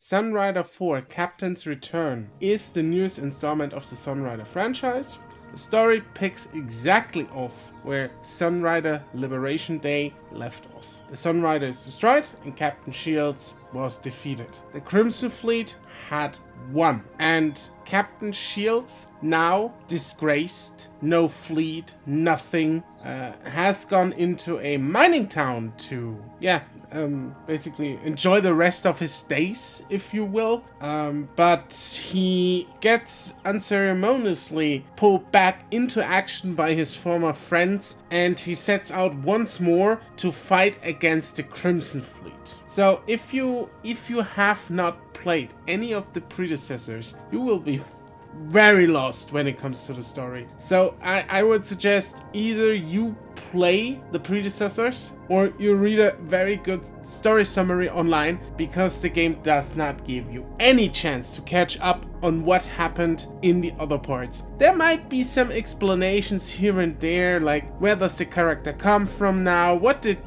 Sunrider 4 Captain's Return is the newest installment of the Sunrider franchise. The story picks exactly off where Sunrider Liberation Day left off. The Sunrider is destroyed and Captain Shields was defeated. The Crimson Fleet had won, and Captain Shields, now disgraced, no fleet, nothing, has gone into a mining town to, basically enjoy the rest of his days, if you will. But he gets unceremoniously pulled back into action by his former friends, and he sets out once more to fight against the Crimson Fleet. So if you have not played any of the predecessors, you will be very lost when it comes to the story. So I would suggest either you play the predecessors or you read a very good story summary online, because the game does not give you any chance to catch up on what happened in the other parts. There might be some explanations here and there, like where does the character come from now, what did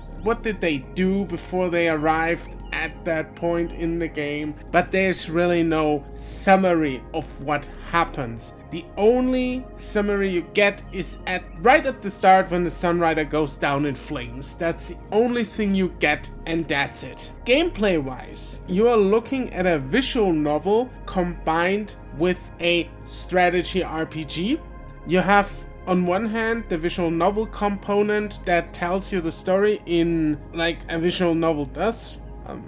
they do before they arrived at that point in the game, but there's really no summary of what happens. The only summary you get is right at the start when the Sunrider goes down in flames. That's the only thing you get, and that's it. Gameplay wise, you are looking at a visual novel combined with a strategy RPG. You have on one hand the visual novel component that tells you the story in like a visual novel does.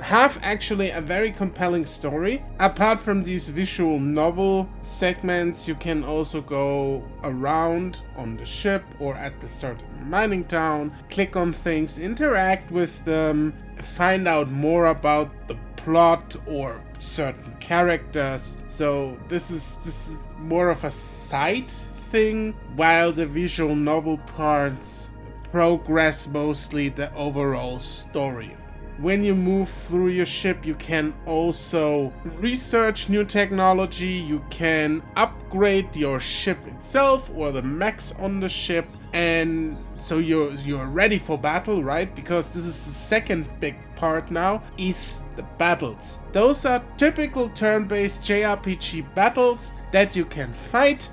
Have actually a very compelling story. Apart from these visual novel segments, you can also go around on the ship or at the start of the mining town, click on things, interact with them, find out more about the plot or certain characters. So this is more of a side thing, while the visual novel parts progress mostly the overall story. When you move through your ship, you can also research new technology, you can upgrade your ship itself or the mechs on the ship, and so you're ready for battle, right? Because this is the second big part now, is the battles. Those are typical turn-based JRPG battles that you can fight.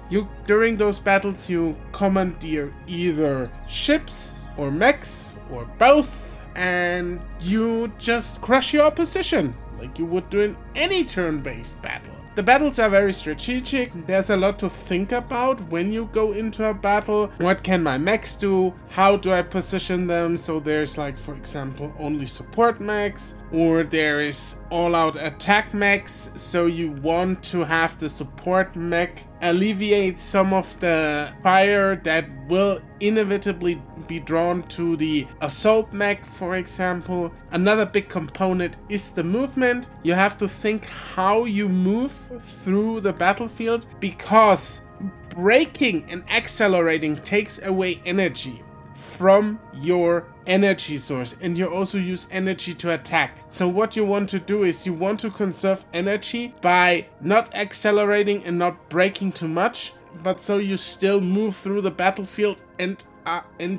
During those battles you commandeer either ships or mechs or both, and you just crush your opposition like you would do in any turn-based battle. The battles are very strategic. There's a lot to think about when you go into a battle. What can my mechs do? How do I position them? So there's like, for example, only support mechs, or there is all-out attack mechs. So you want to have the support mech alleviate some of the fire that will inevitably be drawn to the assault mech, for example. Another big component is the movement. You have to think how you move through the battlefield, because braking and accelerating takes away energy from your energy source, and you also use energy to attack. So what you want to do is you want to conserve energy by not accelerating and not braking too much, but so you still move through the battlefield and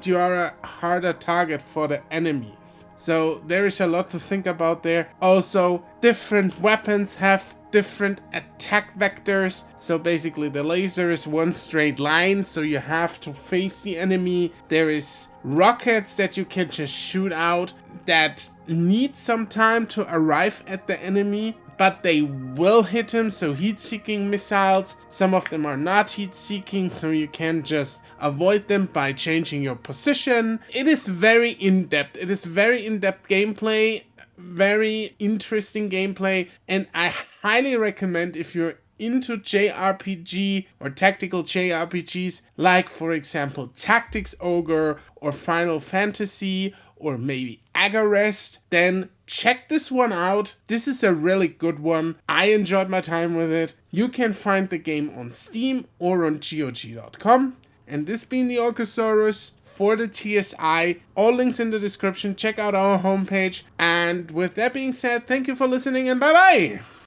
you are a harder target for the enemies. So there is a lot to think about there. Also, different weapons have different attack vectors. So basically the laser is one straight line, so you have to face the enemy. There is rockets that you can just shoot out that need some time to arrive at the enemy, but they will hit him. So heat-seeking missiles, some of them are not heat-seeking, so you can just avoid them by changing your position. It is very in-depth. It is very in-depth gameplay, very interesting gameplay, and I highly recommend, if you're into JRPG or tactical JRPGs, like for example Tactics Ogre or Final Fantasy or maybe Agarest, then check this one out. This is a really good one. I enjoyed my time with it. You can find the game on Steam or on GOG.com. And this being the Orcosaurus for the TSI. All links in the description. Check out our homepage. And with that being said, thank you for listening and bye bye!